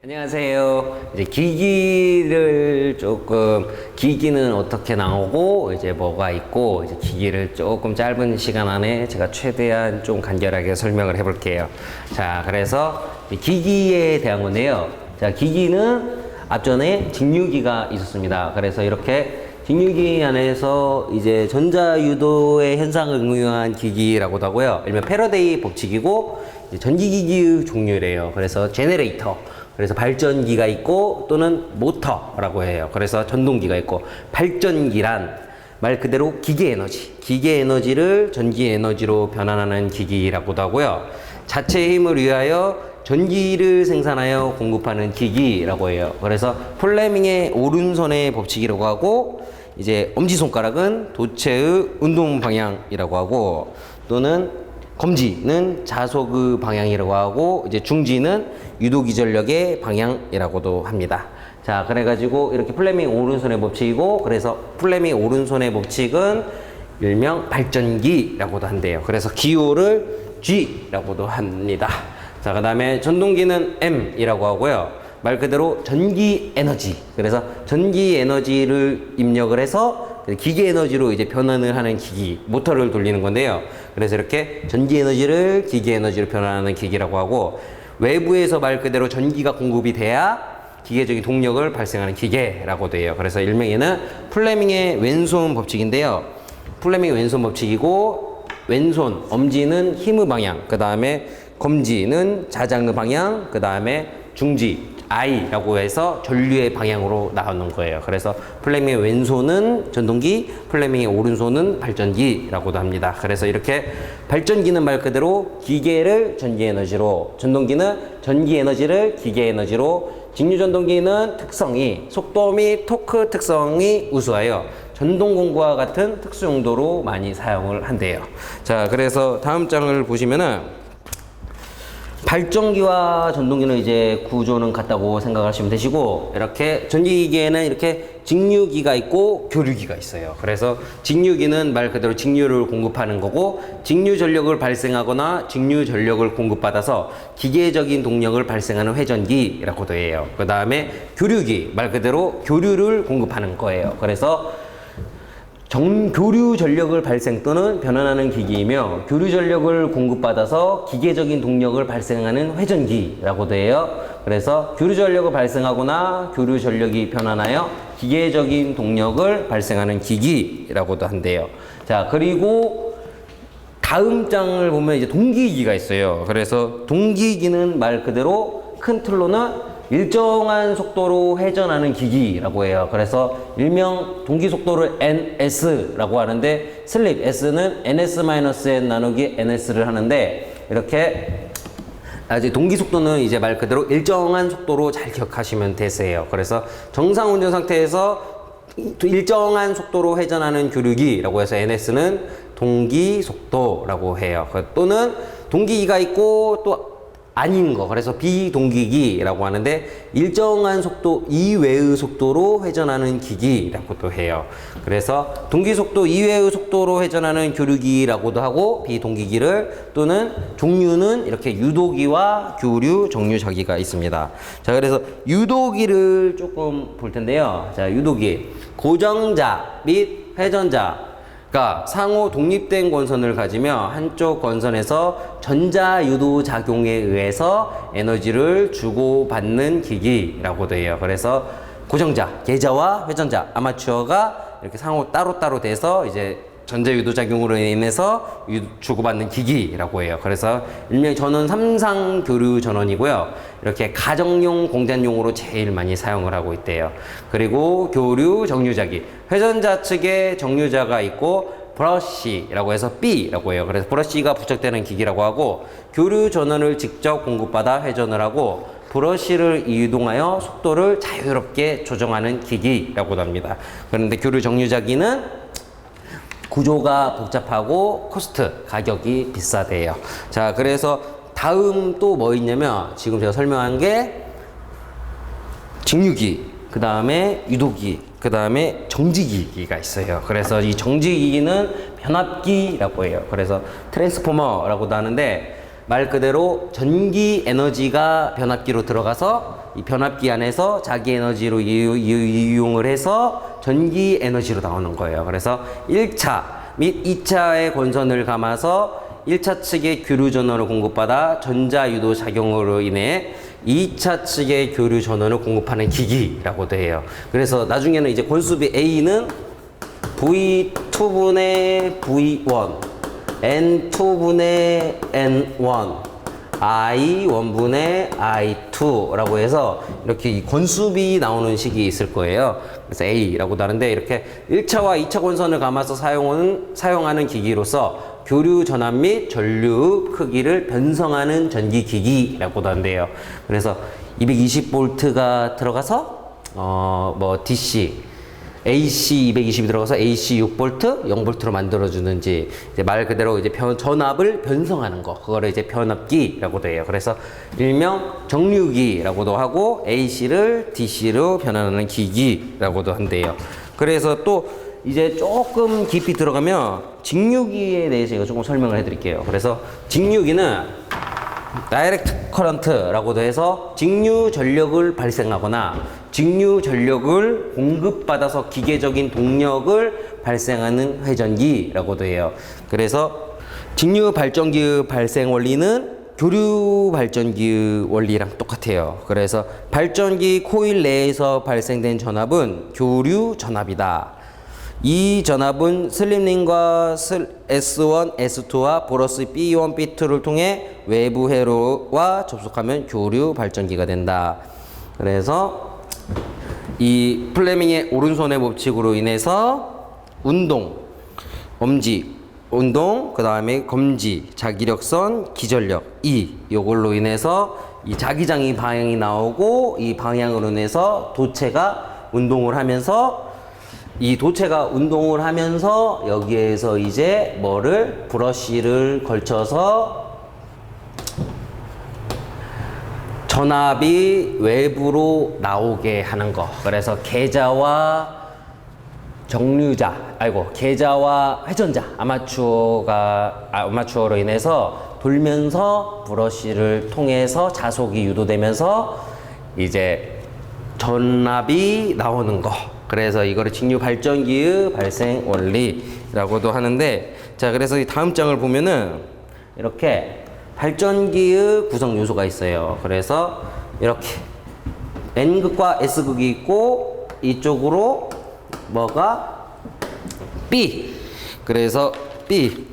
안녕하세요. 이제 기기는 어떻게 나오고, 이제 뭐가 있고, 이제 기기를 조금 짧은 시간 안에 제가 최대한 좀 간결하게 설명을 해 볼게요. 자, 그래서 기기에 대한 건데요. 자, 기기는 앞전에 직류기가 있었습니다. 그래서 이렇게 직류기 안에서 이제 전자유도의 현상을 응용한 기기라고도 하고요. 일명 패러데이 법칙이고, 이제 전기기기의 종류래요. 그래서 제네레이터. 그래서 발전기가 있고 또는 모터라고 해요. 그래서 전동기가 있고, 발전기란 말 그대로 기계 에너지를 전기 에너지로 변환하는 기기라고도 하고요. 자체 힘을 위하여 전기를 생산하여 공급하는 기기라고 해요. 그래서 플레밍의 오른손의 법칙이라고 하고, 이제 엄지손가락은 도체의 운동 방향이라고 하고, 또는 검지는 자속의 방향이라고 하고, 이제 중지는 유도기 전력의 방향이라고도 합니다. 자, 그래가지고 이렇게 플레밍 오른손의 법칙이고, 그래서 플레밍 오른손의 법칙은 일명 발전기라고도 한대요. 그래서 기호를 G라고도 합니다. 자, 그 다음에 전동기는 M이라고 하고요. 말 그대로 전기 에너지. 그래서 전기 에너지를 입력을 해서 기계 에너지로 이제 변환을 하는 기기, 모터를 돌리는 건데요. 그래서 이렇게 전기 에너지를 기계 에너지로 변환하는 기기라고 하고, 외부에서 말 그대로 전기가 공급이 돼야 기계적인 동력을 발생하는 기계라고도 해요. 그래서 일명에는 플레밍의 왼손 법칙인데요. 플레밍의 왼손 법칙이고, 왼손, 엄지는 힘의 방향, 그 다음에 검지는 자장의 방향, 그 다음에 중지, I라고 해서 전류의 방향으로 나오는 거예요. 그래서 플레밍의 왼손은 전동기, 플레밍의 오른손은 발전기라고도 합니다. 그래서 이렇게 발전기는 말 그대로 기계를 전기 에너지로, 전동기는 전기 에너지를 기계 에너지로, 직류 전동기는 특성이 속도 및 토크 특성이 우수하여 전동 공구와 같은 특수 용도로 많이 사용을 한대요. 자, 그래서 다음 장을 보시면은 발전기와 전동기는 이제 구조는 같다고 생각하시면 되시고, 이렇게 전기기계에는 이렇게 직류기가 있고 교류기가 있어요. 그래서 직류기는 말 그대로 직류를 공급하는 거고, 직류 전력을 발생하거나 직류 전력을 공급받아서 기계적인 동력을 발생하는 회전기라고도 해요. 그 다음에 교류기, 말 그대로 교류를 공급하는 거예요. 그래서 교류 전력을 발생 또는 변환하는 기기이며, 교류 전력을 공급받아서 기계적인 동력을 발생하는 회전기라고도 해요. 그래서 교류 전력을 발생하거나 교류 전력이 변환하여 기계적인 동력을 발생하는 기기라고도 한대요. 자, 그리고 다음 장을 보면 이제 동기기가 있어요. 그래서 동기기는 말 그대로 큰 틀로는 일정한 속도로 회전하는 기기라고 해요. 그래서 일명 동기 속도를 NS라고 하는데, 슬립 S는 NS-N 나누기 NS를 하는데, 이렇게 아직 동기 속도는 이제 말 그대로 일정한 속도로 잘 기억하시면 되세요. 그래서 정상 운전 상태에서 일정한 속도로 회전하는 교류기라고 해서 NS는 동기 속도라고 해요. 또는 동기기가 있고 또 아닌 거, 그래서 비동기기라고 하는데, 일정한 속도 이외의 속도로 회전하는 기기라고도 해요. 그래서 동기속도 이외의 속도로 회전하는 교류기라고도 하고, 비동기기를, 또는 종류는 이렇게 유도기와 교류, 정류자기가 있습니다. 자, 그래서 유도기를 조금 볼 텐데요. 자, 유도기, 고정자 및 회전자 가 상호 독립된 권선을 가지며 한쪽 권선에서 전자유도 작용에 의해서 에너지를 주고받는 기기라고도 해요. 그래서 고정자, 계자와 회전자, 아마추어가 이렇게 상호 따로따로 돼서 이제 전자유도 작용으로 인해서 주고받는 기기라고 해요. 그래서 일명 전원 삼상 교류 전원이고요. 이렇게 가정용, 공단용으로 제일 많이 사용을 하고 있대요. 그리고 교류 정류자기, 회전자 측에 정류자가 있고 브러쉬라고 해서 B라고 해요. 그래서 브러쉬가 부착되는 기기라고 하고, 교류 전원을 직접 공급받아 회전을 하고 브러쉬를 이동하여 속도를 자유롭게 조정하는 기기라고도 합니다. 그런데 교류 정류자기는 구조가 복잡하고 코스트, 가격이 비싸대요. 자, 그래서 다음 또 뭐 있냐면, 지금 제가 설명한 게 직류기, 그 다음에 유도기, 그 다음에 정지기기가 있어요. 그래서 이 정지기기는 변압기라고 해요. 그래서 트랜스포머라고도 하는데, 말 그대로 전기 에너지가 변압기로 들어가서 이 변압기 안에서 자기 에너지로 이용을 해서 전기 에너지로 나오는 거예요. 그래서 1차 및 2차의 권선을 감아서 1차 측의 교류 전원을 공급받아 전자 유도 작용으로 인해 2차 측의 교류 전원을 공급하는 기기라고도 해요. 그래서 나중에는 이제 권수비 A는 V2분의 V1, N2분의 N1, I1분의 I2라고 해서 이렇게 이 권수비 나오는 식이 있을 거예요. 그래서 A라고도 하는데 이렇게 1차와 2차 권선을 감아서 사용하는 기기로서 교류 전압 및 전류 크기를 변성하는 전기기기라고도 한대요. 그래서 220V가 들어가서 뭐 DC AC 220이 들어가서 AC 6V, 0V로 만들어주는지, 이제 말 그대로 이제 전압을 변성하는 거, 그거를 이제 변압기라고도 해요. 그래서 일명 정류기라고도 하고, AC를 DC로 변환하는 기기라고도 한대요. 그래서 또 이제 조금 깊이 들어가면 직류기에 대해서 제가 조금 설명을 해드릴게요. 그래서 직류기는 다이렉트 커런트라고도 해서 직류 전력을 발생하거나 직류 전력을 공급받아서 기계적인 동력을 발생하는 회전기라고도 해요. 그래서 직류 발전기의 발생 원리는 교류 발전기의 원리랑 똑같아요. 그래서 발전기 코일 내에서 발생된 전압은 교류 전압이다. 이 전압은 슬립링과 S1, S2와 보러스 B1, B2를 통해 외부 회로와 접속하면 교류 발전기가 된다. 그래서 이 플레밍의 오른손의 법칙으로 인해서 운동, 엄지, 운동, 그 다음에 검지, 자기력선, 기전력, 요걸로 인해서 이 자기장이 방향이 나오고 이 방향으로 인해서 도체가 운동을 하면서 이 도체가 운동을 하면서 여기에서 이제 브러쉬를 걸쳐서 전압이 외부로 나오게 하는 거. 그래서 계자와 계자와 회전자, 아마추어로 인해서 돌면서 브러쉬를 통해서 자속이 유도되면서 이제 전압이 나오는 거. 그래서 이거를 직류 발전기의 발생 원리라고도 하는데, 자, 그래서 이 다음 장을 보면은 이렇게 발전기의 구성 요소가 있어요. 그래서 이렇게 N극과 S극이 있고 이쪽으로 뭐가 B. 그래서 B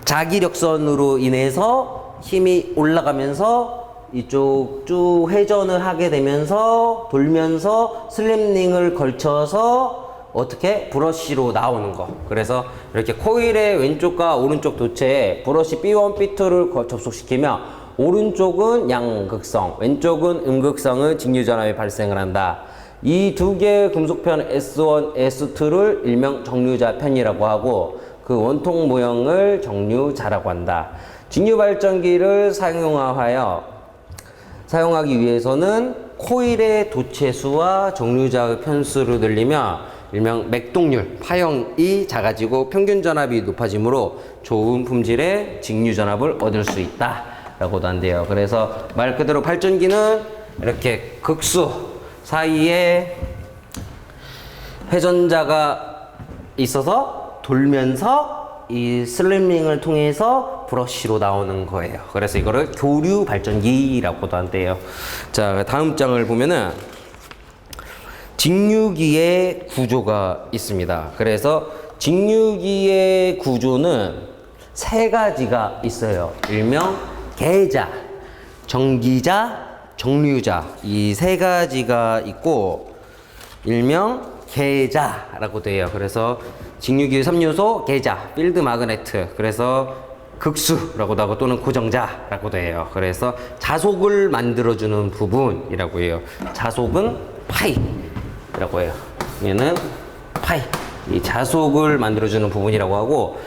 자기력선으로 인해서 힘이 올라가면서 이쪽 쭉 회전을 하게 되면서 돌면서 슬립링을 걸쳐서 어떻게 브러쉬로 나오는 거. 그래서 이렇게 코일의 왼쪽과 오른쪽 도체에 브러쉬 B1, B2를 접속시키면 오른쪽은 양극성, 왼쪽은 음극성의 직류전압이 발생을 한다. 이 두 개의 금속편 S1, S2를 일명 정류자 편이라고 하고 그 원통 모형을 정류자라고 한다. 직류 발전기를 사용하기 위해서는 코일의 도체수와 정류자의 편수를 늘리며 일명 맥동률, 파형이 작아지고 평균 전압이 높아지므로 좋은 품질의 직류 전압을 얻을 수 있다 라고도 한대요. 그래서 말 그대로 발전기는 이렇게 극수 사이에 회전자가 있어서 돌면서 이 슬립링을 통해서 브러쉬로 나오는 거예요. 그래서 이거를 교류 발전기라고도 한대요. 자, 다음 장을 보면은 직류기의 구조가 있습니다. 그래서 직류기의 구조는 세 가지가 있어요. 일명 계자, 정기자, 정류자, 이 세 가지가 있고 일명 계자라고도 해요. 그래서 직류기의 3요소 계자, 필드 마그네트, 그래서 극수라고도 하고 또는 고정자라고도 해요. 그래서 자속을 만들어주는 부분이라고 해요. 자속은 파이라고 해요. 얘는 파이, 이 자속을 만들어주는 부분이라고 하고,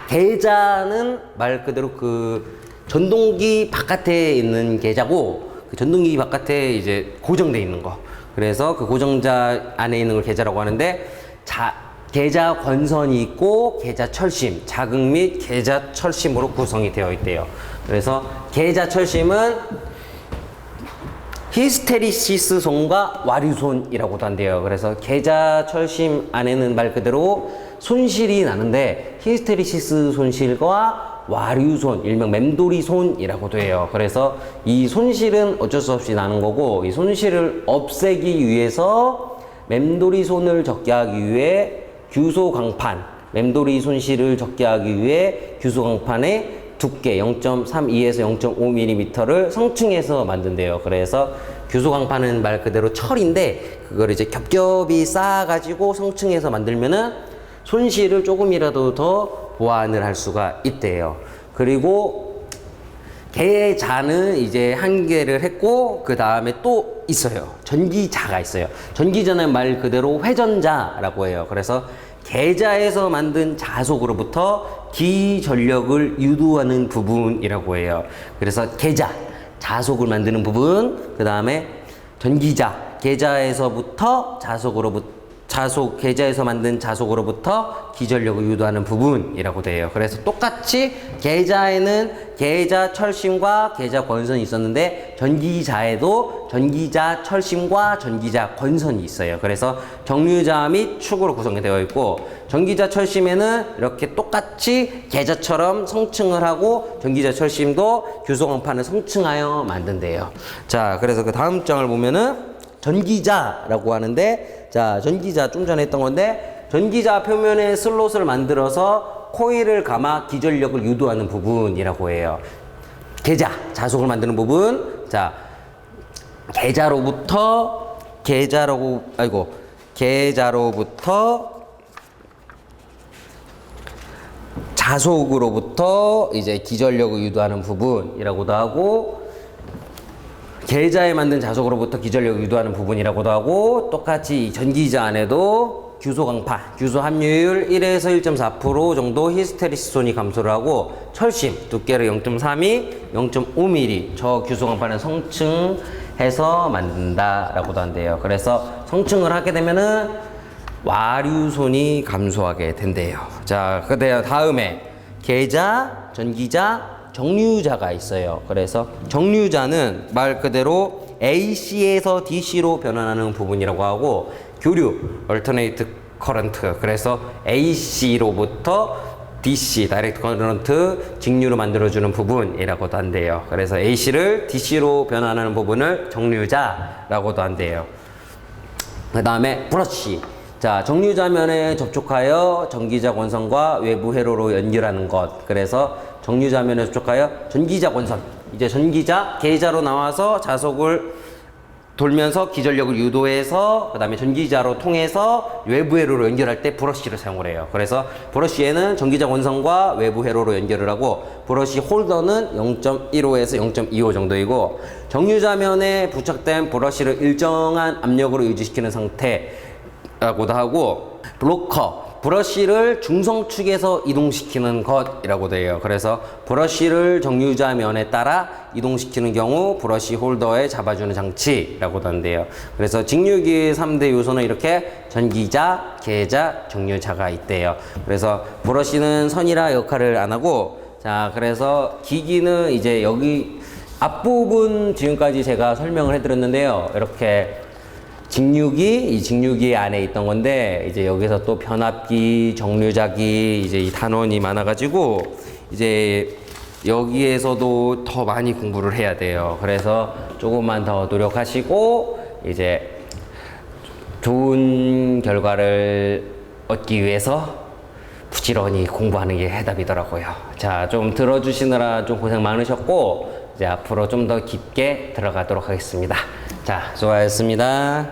계자는 말 그대로 그 전동기 바깥에 있는 계자고, 그 전동기 바깥에 이제 고정되어 있는 거. 그래서 그 고정자 안에 있는 걸 계자라고 하는데, 계자 권선이 있고 계자 철심, 자극 및 계자 철심으로 구성이 되어 있대요. 그래서 계자철심은 히스테리시스 손과 와류손이라고도 한대요. 그래서 계자철심 안에는 말 그대로 손실이 나는데 히스테리시스 손실과 와류손, 일명 맴돌이손이라고도 해요. 그래서 이 손실은 어쩔 수 없이 나는 거고, 이 손실을 없애기 위해서 맴돌이손을 적게 하기 위해 규소강판, 맴돌이 손실을 적게 하기 위해 규소강판의 두께 0.32에서 0.5mm를 성층해서 만든대요. 그래서 규소강판은 말 그대로 철인데, 그걸 이제 겹겹이 쌓아가지고 성층해서 만들면은 손실을 조금이라도 더 보완을 할 수가 있대요. 그리고 계자는 이제 한 개를 했고, 그 다음에 또 있어요. 전기자가 있어요. 전기자는 말 그대로 회전자라고 해요. 그래서 계자에서 만든 자속으로부터 기전력을 유도하는 부분이라고 해요. 그래서 계자, 자속을 만드는 부분, 그 다음에 전기자, 계자에서부터 계자에서 만든 자속으로부터 기전력을 유도하는 부분이라고 돼요. 그래서 똑같이 계자에는 계자 철심과 계자 권선이 있었는데, 전기자에도 전기자 철심과 전기자 권선이 있어요. 그래서 정류자 및 축으로 구성이 되어 있고, 전기자 철심에는 이렇게 똑같이 계자처럼 성층을 하고, 전기자 철심도 규소강판을 성층하여 만든대요. 자, 그래서 그 다음 장을 보면은 전기자라고 하는데, 자, 전기자 좀 전에 했던 건데, 전기자 표면에 슬롯을 만들어서 코일을 감아 기전력을 유도하는 부분이라고 해요. 계자, 자속을 만드는 부분. 자, 계자로부터 자속으로부터 이제 기전력을 유도하는 부분이라고도 하고, 계자에 만든 자속으로부터 기전력을 유도하는 부분이라고도 하고, 똑같이 전기자 안에도 규소강판, 규소 함유율 1에서 1.4% 정도 히스테리시스 손이 감소를 하고, 철심 두께를 0.32, 0.5mm 저 규소강판을 성층해서 만든다라고도 한대요. 그래서 성층을 하게 되면은 와류손이 감소하게 된대요. 자, 그 다음에 계자, 전기자, 정류자가 있어요. 그래서 정류자는 말 그대로 AC에서 DC로 변환하는 부분이라고 하고, 교류, Alternate Current, 그래서 AC로부터 DC, Direct Current, 직류로 만들어주는 부분이라고도 한대요. 그래서 AC를 DC로 변환하는 부분을 정류자라고도 한대요. 그 다음에 브러쉬. 자, 정류자면에 접촉하여 전기자 권선과 외부 회로로 연결하는 것. 그래서 정류자면에 접촉하여 전기자 권선. 이제 전기자, 계자로 나와서 자속을 돌면서 기전력을 유도해서, 그 다음에 전기자로 통해서 외부 회로로 연결할 때 브러쉬를 사용을 해요. 그래서 브러쉬에는 전기자 권선과 외부 회로로 연결을 하고, 브러쉬 홀더는 0.15에서 0.25 정도이고, 정류자면에 부착된 브러쉬를 일정한 압력으로 유지시키는 상태라고도 하고, 블로커, 브러쉬를 중성축에서 이동시키는 것이라고도 해요. 그래서 브러쉬를 정류자 면에 따라 이동시키는 경우 브러쉬 홀더에 잡아주는 장치라고도 한대요. 그래서 직류기의 3대 요소는 이렇게 전기자, 계자, 정류자가 있대요. 그래서 브러쉬는 선이라 역할을 안 하고, 자, 그래서 기기는 이제 여기 앞부분 지금까지 제가 설명을 해드렸는데요. 이렇게 직류기, 이 직류기 안에 있던 건데, 이제 여기서 또 변압기, 정류자기, 이제 이 단원이 많아가지고, 이제 여기에서도 더 많이 공부를 해야 돼요. 그래서 조금만 더 노력하시고, 이제 좋은 결과를 얻기 위해서 부지런히 공부하는 게 해답이더라고요. 자, 좀 들어주시느라 좀 고생 많으셨고, 이제 앞으로 좀 더 깊게 들어가도록 하겠습니다. 자, 수고하셨습니다.